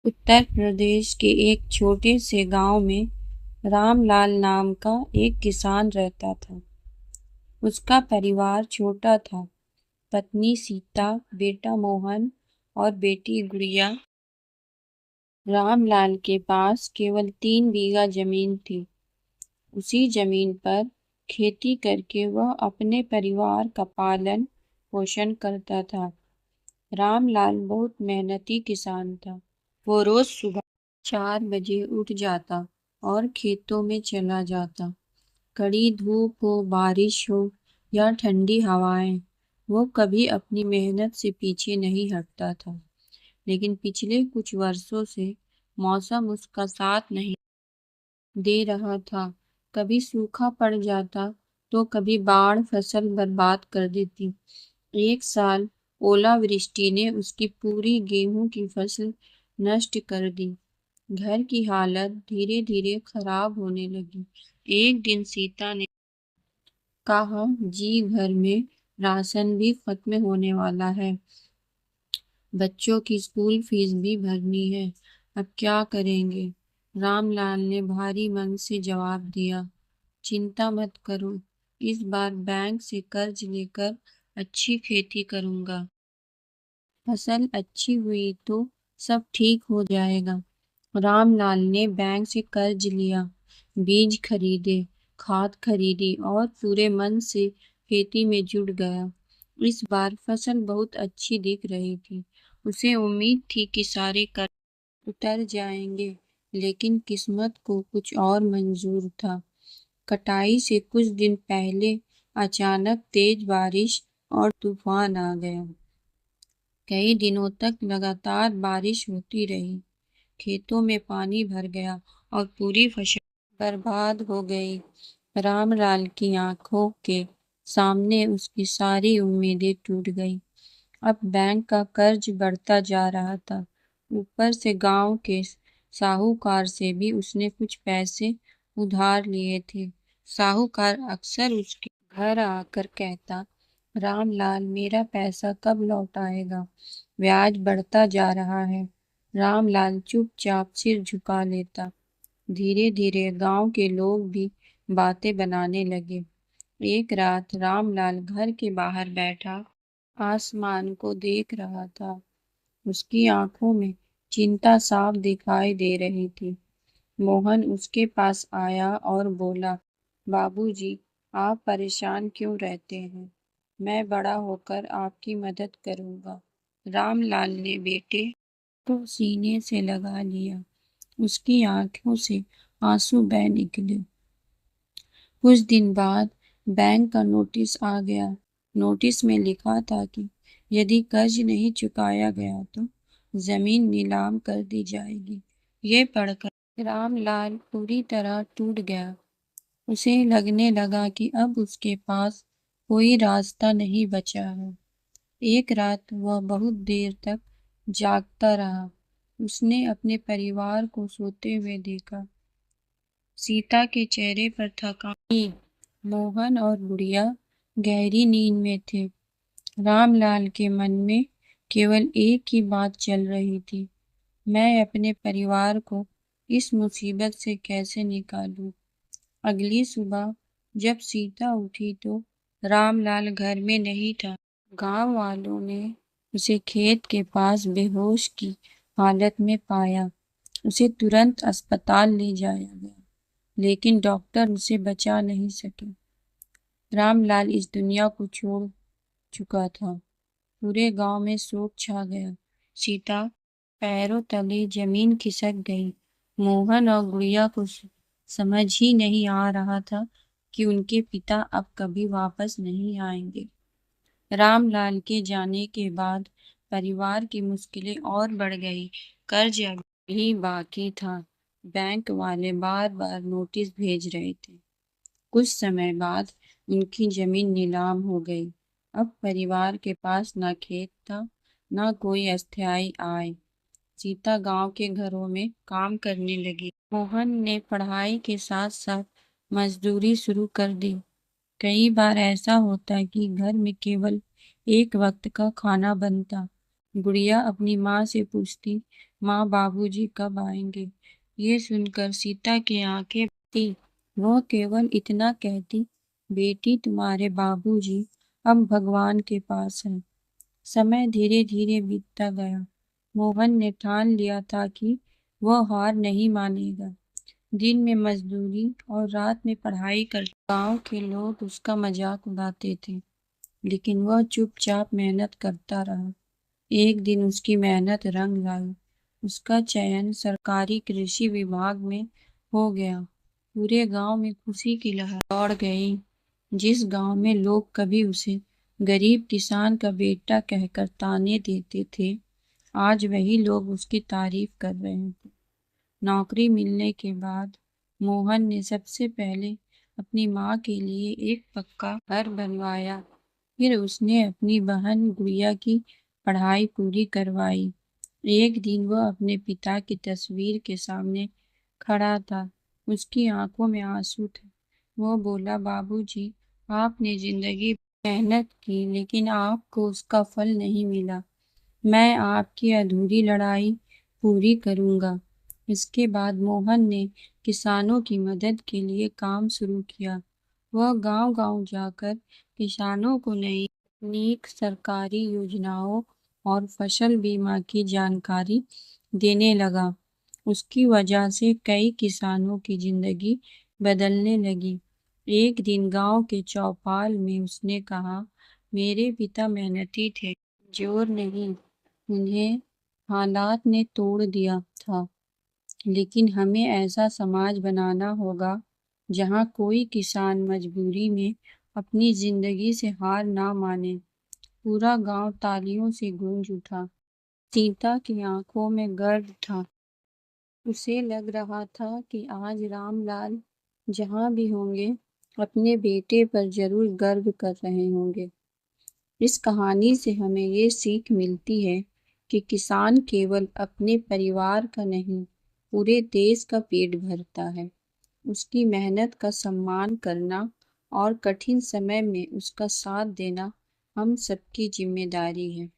उत्तर प्रदेश के एक छोटे से गांव में रामलाल नाम का एक किसान रहता था। उसका परिवार छोटा था। पत्नी सीता, बेटा मोहन और बेटी गुड़िया। रामलाल के पास केवल 3 बीघा जमीन थी। उसी जमीन पर खेती करके वह अपने परिवार का पालन पोषण करता था। रामलाल बहुत मेहनती किसान था। वो रोज सुबह 4 बजे उठ जाता और खेतों में चला जाता। कड़ी धूप हो, बारिश हो या ठंडी हवाएं, वो कभी अपनी मेहनत से पीछे नहीं हटता था। लेकिन पिछले कुछ वर्षों से मौसम उसका साथ नहीं दे रहा था। कभी सूखा पड़ जाता तो कभी बाढ़ फसल बर्बाद कर देती। एक साल ओलावृष्टि ने उसकी पूरी गेहूं की फसल नष्ट कर दी। घर की हालत धीरे धीरे खराब होने लगी। एक दिन सीता ने कहा, जी घर में राशन भी खत्म होने वाला है। बच्चों की स्कूल फीस भी भरनी है। अब क्या करेंगे? रामलाल ने भारी मन से जवाब दिया, चिंता मत करो, इस बार बैंक से कर्ज लेकर अच्छी खेती करूंगा। फसल अच्छी हुई तो सब ठीक हो जाएगा। रामलाल ने बैंक से कर्ज लिया, बीज खरीदे, खाद खरीदी और पूरे मन से खेती में जुट गया। इस बार फसल बहुत अच्छी दिख रही थी। उसे उम्मीद थी कि सारे कर्ज उतर जाएंगे, लेकिन किस्मत को कुछ और मंजूर था। कटाई से कुछ दिन पहले अचानक तेज बारिश और तूफान आ गया। कई दिनों तक लगातार बारिश होती रही। खेतों में पानी भर गया और पूरी फसल बर्बाद हो गई। रामलाल की आंखों के सामने उसकी सारी उम्मीदें टूट गई। अब बैंक का कर्ज बढ़ता जा रहा था। ऊपर से गांव के साहूकार से भी उसने कुछ पैसे उधार लिए थे। साहूकार अक्सर उसके घर आकर कहता, रामलाल मेरा पैसा कब लौट आएगा? ब्याज बढ़ता जा रहा है। रामलाल चुपचाप सिर झुका लेता। धीरे धीरे गांव के लोग भी बातें बनाने लगे। एक रात रामलाल घर के बाहर बैठा आसमान को देख रहा था। उसकी आंखों में चिंता साफ दिखाई दे रही थी। मोहन उसके पास आया और बोला, बाबूजी, आप परेशान क्यों रहते हैं? मैं बड़ा होकर आपकी मदद करूंगा। रामलाल ने बेटे को सीने से लगा लिया। उसकी आंखों से आंसू बह निकले। कुछ दिन बाद बैंक का नोटिस आ गया। नोटिस में लिखा था कि यदि कर्ज नहीं चुकाया गया तो जमीन नीलाम कर दी जाएगी। ये पढ़कर रामलाल पूरी तरह टूट गया। उसे लगने लगा कि अब उसके पास कोई रास्ता नहीं बचा है। एक रात वह बहुत देर तक जागता रहा। उसने अपने परिवार को सोते हुए देखा। सीता के चेहरे पर थकान, मोहन और गुड़िया गहरी नींद में थे। रामलाल के मन में केवल एक ही बात चल रही थी, मैं अपने परिवार को इस मुसीबत से कैसे निकालूं। अगली सुबह जब सीता उठी तो रामलाल घर में नहीं था। गांव वालों ने उसे खेत के पास बेहोश की हालत में पाया। उसे तुरंत अस्पताल ले जाया गया, लेकिन डॉक्टर उसे बचा नहीं सके। रामलाल इस दुनिया को छोड़ चुका था। पूरे गांव में शोक छा गया। सीता पैरों तले जमीन खिसक गई। मोहन और गुड़िया को समझ ही नहीं आ रहा था कि उनके पिता अब कभी वापस नहीं आएंगे। रामलाल के जाने के बाद परिवार की मुश्किलें और बढ़ गई। कर्ज अभी भी बाकी था। बैंक वाले बार बार नोटिस भेज रहे थे। कुछ समय बाद उनकी जमीन नीलाम हो गई। अब परिवार के पास न खेत था, न कोई अस्थायी आय। सीता गांव के घरों में काम करने लगी। मोहन ने पढ़ाई के साथ साथ मजदूरी शुरू कर दी। कई बार ऐसा होता कि घर में केवल एक वक्त का खाना बनता, गुड़िया अपनी माँ से पूछती, माँ बाबूजी कब आएंगे? ये सुनकर सीता की आंखें थी। वह केवल इतना कहती, बेटी तुम्हारे बाबूजी अब भगवान के पास हैं। समय धीरे धीरे बीतता गया। मोहन ने ठान लिया था कि वह हार नहीं मानेगा। दिन में मजदूरी और रात में पढ़ाई कर गांव के लोग उसका मजाक उड़ाते थे, लेकिन वह चुपचाप मेहनत करता रहा। एक दिन उसकी मेहनत रंग लाई। उसका चयन सरकारी कृषि विभाग में हो गया। पूरे गांव में खुशी की लहर दौड़ गई। जिस गांव में लोग कभी उसे गरीब किसान का बेटा कहकर ताने देते थे, आज वही लोग उसकी तारीफ कर रहे थे। नौकरी मिलने के बाद मोहन ने सबसे पहले अपनी माँ के लिए एक पक्का घर बनवाया। फिर उसने अपनी बहन गुड़िया की पढ़ाई पूरी करवाई। एक दिन वह अपने पिता की तस्वीर के सामने खड़ा था। उसकी आंखों में आंसू थे। वह बोला, बाबूजी, आपने जिंदगी मेहनत की, लेकिन आपको उसका फल नहीं मिला। मैं आपकी अधूरी लड़ाई पूरी करूंगा। इसके बाद मोहन ने किसानों की मदद के लिए काम शुरू किया। वह गांव-गांव जाकर किसानों को नई तकनीक, सरकारी योजनाओं और फसल बीमा की जानकारी देने लगा। उसकी वजह से कई किसानों की जिंदगी बदलने लगी। एक दिन गांव के चौपाल में उसने कहा, मेरे पिता मेहनती थे, जोर नहीं, उन्हें हालात ने तोड़ दिया था। लेकिन हमें ऐसा समाज बनाना होगा जहाँ कोई किसान मजबूरी में अपनी जिंदगी से हार ना माने। पूरा गांव तालियों से गूंज उठा। सीता की आंखों में गर्व था। उसे लग रहा था कि आज रामलाल जहाँ भी होंगे, अपने बेटे पर जरूर गर्व कर रहे होंगे। इस कहानी से हमें ये सीख मिलती है कि किसान केवल अपने परिवार का नहीं, पूरे देश का पेट भरता है। उसकी मेहनत का सम्मान करना और कठिन समय में उसका साथ देना हम सबकी जिम्मेदारी है।